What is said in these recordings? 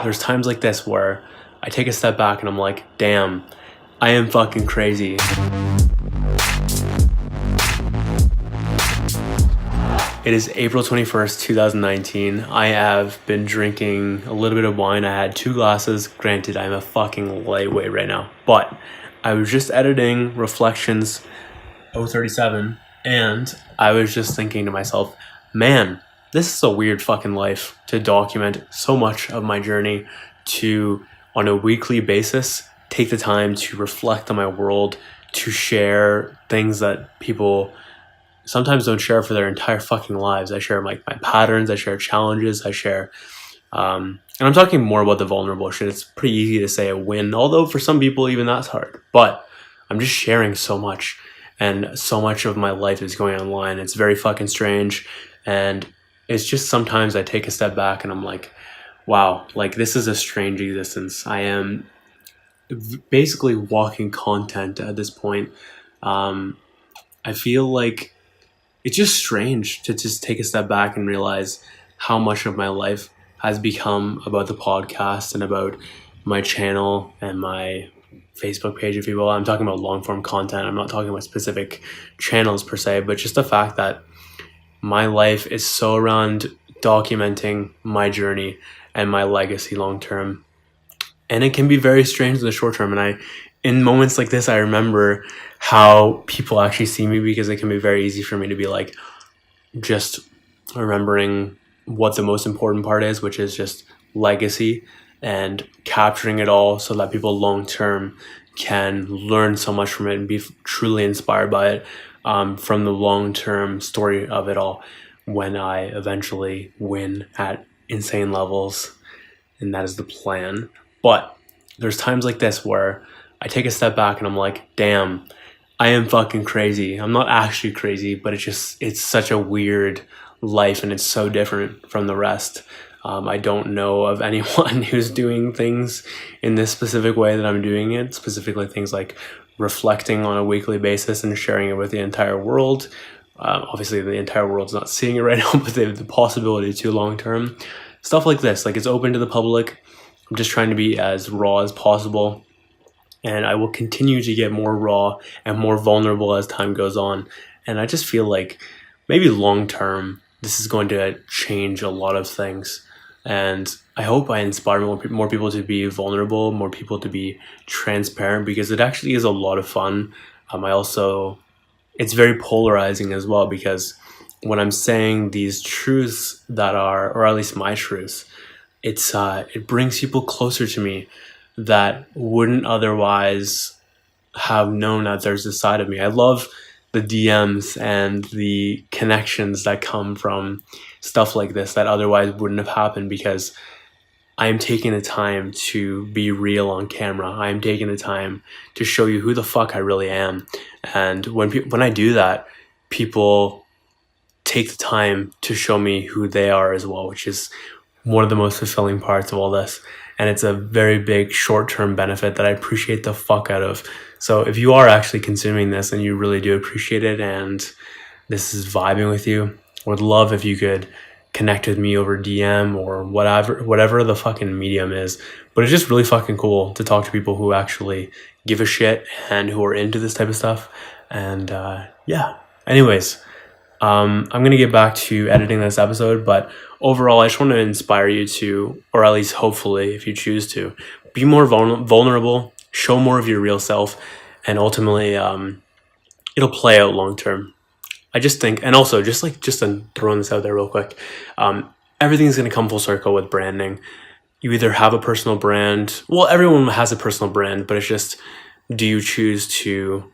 there's times like this where I take a step back and I'm like, damn, I am fucking crazy. It is April 21st, 2019. I have been drinking a little bit of wine. I had 2 glasses. Granted, I'm a fucking lightweight right now. But I was just editing Reflections 037 and I was just thinking to myself, man, this is a weird fucking life to document so much of my journey, to, on a weekly basis, take the time to reflect on my world, to share things that people sometimes don't share for their entire fucking lives. I share my patterns, I share challenges, I share, and I'm talking more about the vulnerable shit. It's pretty easy to say a win, although for some people even that's hard. But I'm just sharing so much, and so much of my life is going online. It's very fucking strange, and it's just sometimes I take a step back and I'm like, wow, like this is a strange existence. I am basically walking content at this point. I feel like it's just strange to just take a step back and realize how much of my life has become about the podcast and about my channel and my Facebook page, if you will. I'm talking about long form content. I'm not talking about specific channels per se, but just the fact that my life is so around documenting my journey and my legacy long term. And it can be very strange in the short term. And in moments like this, I remember how people actually see me, because it can be very easy for me to be like, just remembering what the most important part is, which is just legacy and capturing it all so that people long term can learn so much from it and be truly inspired by it, from the long term story of it all when I eventually win at insane levels. And that is the plan. But there's times like this where I take a step back and I'm like, damn, I am fucking crazy. I'm not actually crazy, but it's such a weird life and it's so different from the rest. I don't know of anyone who's doing things in this specific way that I'm doing it, specifically things like reflecting on a weekly basis and sharing it with the entire world. Obviously, the entire world's not seeing it right now, but they have the possibility to long term. Stuff like this, like it's open to the public. I'm just trying to be as raw as possible. And I will continue to get more raw and more vulnerable as time goes on. And I just feel like maybe long term, this is going to change a lot of things. And I hope I inspire more people to be vulnerable, more people to be transparent, because it actually is a lot of fun. It's very polarizing as well, because when I'm saying these truths that are, or at least my truths, it brings people closer to me that wouldn't otherwise have known that there's this side of me. I love the DMs and the connections that come from stuff like this that otherwise wouldn't have happened, because I'm taking the time to be real on camera. I'm taking the time to show you who the fuck I really am. And when I do that, people take the time to show me who they are as well, which is one of the most fulfilling parts of all this. And it's a very big short-term benefit that I appreciate the fuck out of. So if you are actually consuming this and you really do appreciate it and this is vibing with you, I would love if you could connect with me over DM or whatever the fucking medium is. But it's just really fucking cool to talk to people who actually give a shit and who are into this type of stuff. And yeah, anyways, I'm going to get back to editing this episode, but overall, I just want to inspire you to, or at least hopefully, if you choose to, be more vulnerable, show more of your real self, and ultimately, it'll play out long term. I just think, and also just throwing this out there real quick, everything's going to come full circle with branding. You either have a personal brand, well, everyone has a personal brand, but it's just, do you choose to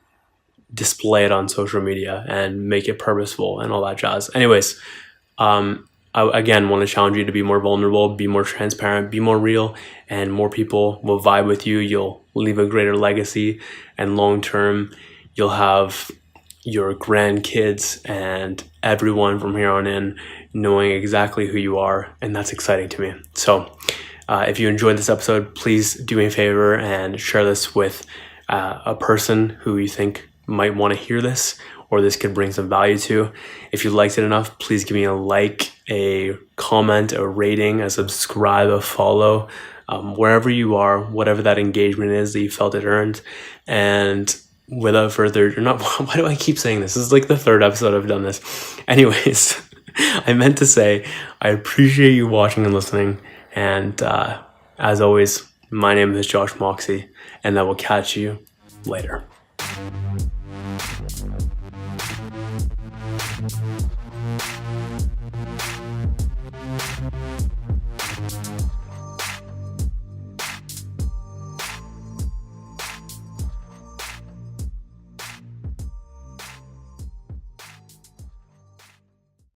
display it on social media and make it purposeful and all that jazz? Anyways, I again want to challenge you to be more vulnerable, be more transparent, be more real, and more people will vibe with you. You'll leave a greater legacy, and long term, you'll have your grandkids and everyone from here on in knowing exactly who you are, and that's exciting to me. So if you enjoyed this episode, please do me a favor and share this with a person who you think might want to hear this, or this could bring some value to. If you liked it enough, please give me a like a comment, a rating, a subscribe, a follow, wherever you are, whatever that engagement is that you felt it earned. And without further ado, not why do I keep saying this? This is like the third episode I've done this. Anyways, I meant to say I appreciate you watching and listening. And as always, my name is Josh Moxey, and I will catch you later.